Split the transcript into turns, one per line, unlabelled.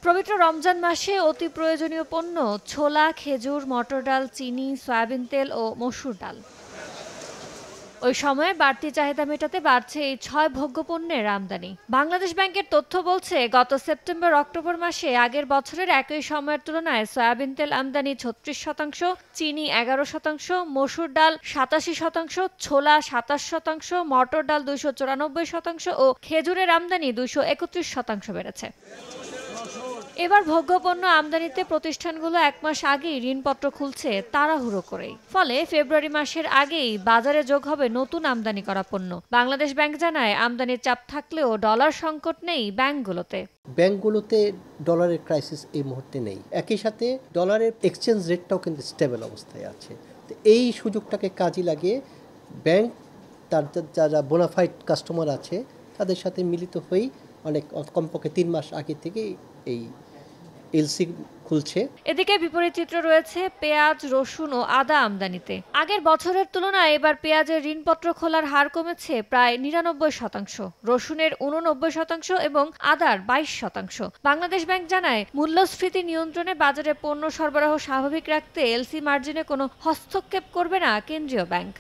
পবিত্র রমজান মাসে অতি প্রয়োজনীয় পণ্য ছোলা, খেজুর, মটর ডাল, চিনি, সয়াবিন তেল ও মসুর ডাল। ওই সময়ে বাড়তি চাহিদা মেটাতে বাড়ছে এই ৬ ভোগ্যপণ্যের আমদানি। বাংলাদেশ ব্যাংকের তথ্য বলছে, গত সেপ্টেম্বর-অক্টোবর মাসে আগের বছরের একই সময়ের তুলনায় সয়াবিন তেল আমদানি ৩৬%, চিনি ১১%, মসুর ডাল ৮৭%, ছোলা ২৭%, মটর ডাল ২৯৪% ও খেজুরের আমদানি ২৩১% বেড়েছে। এবার ভোগ্যপণ্য আমদানিতে প্রতিষ্ঠানগুলো ১ মাস আগেই ঋণপত্র খুলছে তাড়াহুড়ো করেই। ফলে ফেব্রুয়ারি মাসের আগেই বাজারে যোগ হবে নতুন আমদানি করা পণ্য। বাংলাদেশ ব্যাংক জানায়, আমদানির চাপ থাকলেও ডলার সংকট নেই
ব্যাংকগুলোতে ডলারের ক্রাইসিস এই মুহূর্তে নেই। একই সাথে ডলারের এক্সচেঞ্জ রেটটাও কিন্তু স্টেবল অবস্থায় আছে। তো এই সুযোগটাকে কাজে লাগিয়ে ব্যাংক তার যারা বোনাফাইড কাস্টমার আছে তাদের সাথে মিলিত হয়েই অনেক কমপক্ষে ৩ মাস আগে থেকে এই এলসি খুলছে।
এদিকে বিপরীত চিত্র রয়েছে পেঁয়াজ, রসুন ও আদা আমদানিতে। আগের বছরের তুলনায় এবার পেঁয়াজের ঋণপত্র খোলার হার কমেছে প্রায় ৯৯%, রসুনের ৮৯% এবং আদার ২২%। বাংলাদেশ ব্যাংক জানায়, মূল্যস্ফীতি নিয়ন্ত্রণে বাজারে পণ্য সরবরাহ স্বাভাবিক রাখতে এলসি মার্জিনে কোনো হস্তক্ষেপ করবে না কেন্দ্রীয় ব্যাংক।